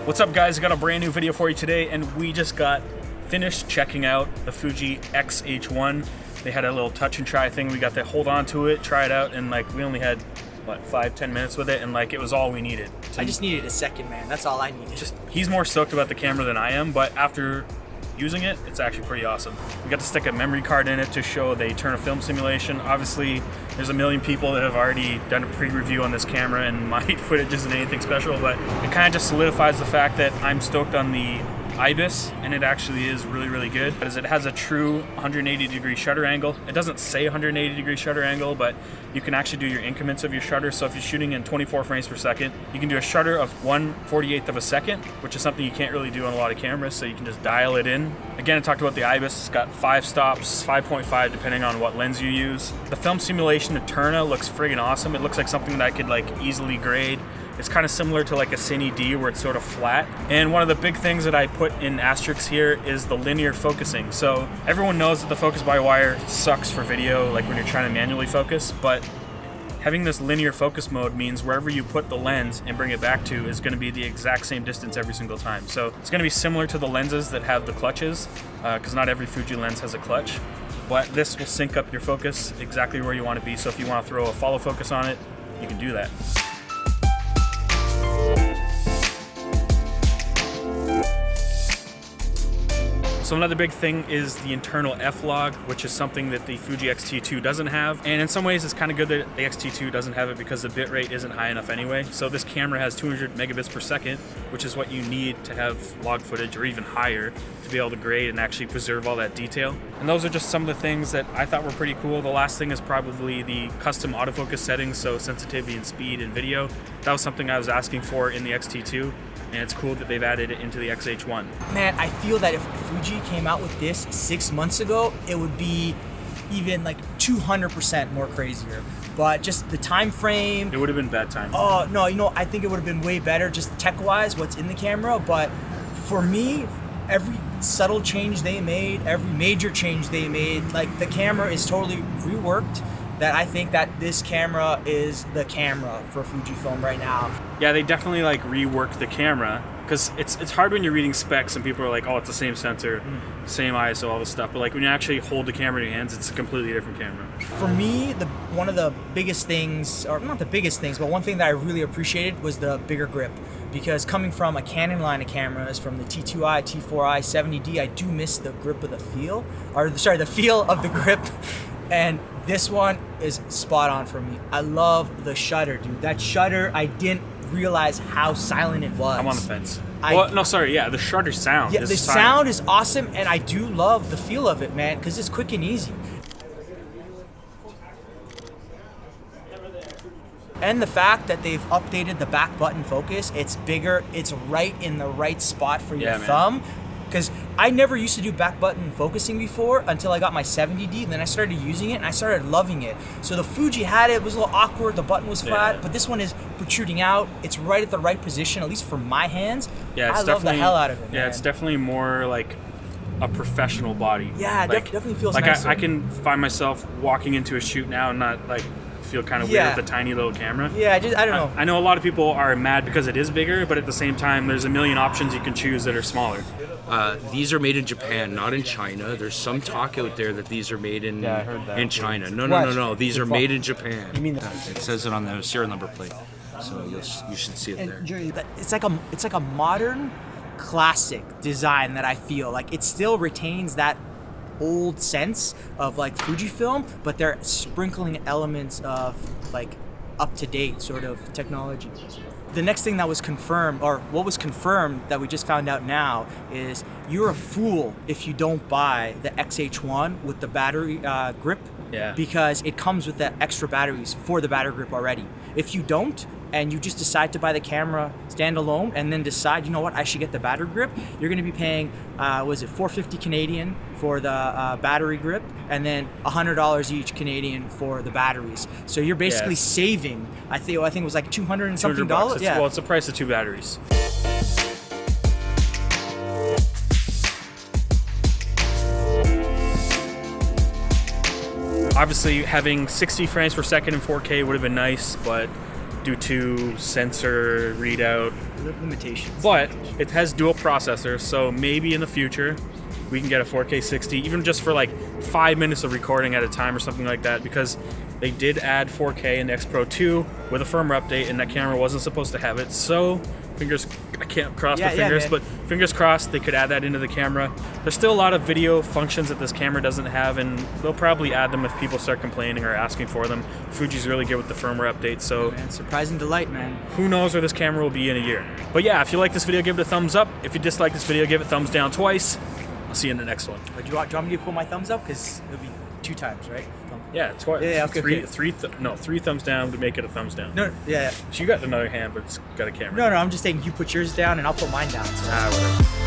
What's up, guys? I got a brand new video for you today, and we just got finished checking out the Fuji X-H1. They had a little touch and try thing. We got to hold on to it, try it out, and like we only had what, 5-10 minutes with it, and like it was all we needed. I just needed a second, man. That's all I needed. He's more stoked about the camera than I am, but after using it, it's actually pretty awesome. We got to stick a memory card in it to show the turn of film simulation. Obviously, there's a million people that have already done a pre-review on this camera, and my footage isn't anything special, but it kind of just solidifies the fact that I'm stoked on the IBIS, and it actually is really, really good, because it has a true 180-degree shutter angle. It doesn't say 180-degree shutter angle, but you can actually do your increments of your shutter. So if you're shooting in 24 frames per second, you can do a shutter of 1/48th of a second, which is something you can't really do on a lot of cameras, so you can just dial it in. Again, I talked about the IBIS. It's got 5 stops, 5.5 depending on what lens you use. The film simulation Eterna looks friggin' awesome. It looks like something that I could like easily grade. It's kind of similar to like a Cine D where it's sort of flat. And one of the big things that I put in asterisks here is the linear focusing. So everyone knows that the focus by wire sucks for video, like when you're trying to manually focus, but having this linear focus mode means wherever you put the lens and bring it back to is going to be the exact same distance every single time. So it's going to be similar to the lenses that have the clutches, because not every Fuji lens has a clutch, but this will sync up your focus exactly where you want to be. So if you want to throw a follow focus on it, you can do that. So another big thing is the internal F-log, which is something that the Fuji X-T2 doesn't have. And in some ways it's kind of good that the X-T2 doesn't have it because the bitrate isn't high enough anyway. So this camera has 200 megabits per second, which is what you need to have log footage, or even higher, to be able to grade and actually preserve all that detail. And those are just some of the things that I thought were pretty cool. The last thing is probably the custom autofocus settings, so sensitivity and speed in video. That was something I was asking for in the X-T2. And it's cool that they've added it into the X-H1. Man, I feel that if Fuji came out with this 6 months ago, it would be even like 200% more crazier. But just the time frame. It would have been bad time. Oh, no, I think it would have been way better just tech-wise, what's in the camera. But for me, every subtle change they made, every major change they made, like the camera is totally reworked. That I think that this camera is the camera for Fujifilm right now. Yeah, they definitely like reworked the camera, because it's hard when you're reading specs and people are like, oh, it's the same sensor, same ISO, all this stuff. But like when you actually hold the camera in your hands, it's a completely different camera. For me, one of the biggest things, or not the biggest things, but one thing that I really appreciated was the bigger grip. Because coming from a Canon line of cameras, from the T2i, T4i, 70D, I do miss the grip of the feel, the feel of the grip. And this one is spot on for me. I love the shutter, dude. That shutter, I didn't realize how silent it was. I'm on the fence. The shutter sound. Yeah, the sound is awesome, and I do love the feel of it, man, because it's quick and easy. And the fact that they've updated the back button focus, it's bigger, it's right in the right spot for your thumb. Because I never used to do back button focusing before until I got my 70D, and then I started using it and I started loving it. So the Fuji had it was a little awkward, the button was flat, but this one is protruding out. It's right at the right position, at least for my hands. Yeah, I love the hell out of it. Yeah, man. It's definitely more like a professional body. Yeah, like, definitely feels like nicer. I can find myself walking into a shoot now and not like feel kind of weird with the tiny little camera. Yeah, I don't know. I know a lot of people are mad because it is bigger, but at the same time, there's a million options you can choose that are smaller. These are made in Japan, not in China. There's some talk out there that these are made in in China. No. These are made in Japan. You mean it says it on the serial number plate, so you should see it there. It's like a modern, classic design that I feel like it still retains that old sense of like Fujifilm, but they're sprinkling elements of like up-to-date sort of technology. The next thing that was confirmed, or what was confirmed that we just found out now, is you're a fool if you don't buy the X-H1 with the battery grip, because it comes with the extra batteries for the battery grip already. If you don't, and you just decide to buy the camera standalone and then decide, you know what, I should get the battery grip, you're going to be paying, $450 Canadian for the battery grip, and then $100 each Canadian for the batteries. So you're basically saving, I think it was like $200 and something dollars. Well, it's the price of 2 batteries. Obviously, having 60 frames per second in 4K would have been nice, but due to sensor readout limitations. But it has dual processors, so maybe in the future we can get a 4K 60, even just for like 5 minutes of recording at a time or something like that, because they did add 4K in the X Pro 2 with a firmware update, and that camera wasn't supposed to have it. So I can't cross my fingers, but fingers crossed they could add that into the camera. There's still a lot of video functions that this camera doesn't have, and they'll probably add them if people start complaining or asking for them. Fuji's really good with the firmware updates, so man, surprise and delight, man. Who knows where this camera will be in a year. But yeah, if you like this video, give it a thumbs up. If you dislike this video, give it thumbs down twice. I'll see you in the next one. Do you want me to put my thumbs up? Because it'll be 2 times, right? Yeah, twice. Yeah, okay. Three thumbs down to make it a thumbs down. No, yeah. So you got another hand, but it's got a camera. No, I'm just saying you put yours down and I'll put mine down. So. Whatever.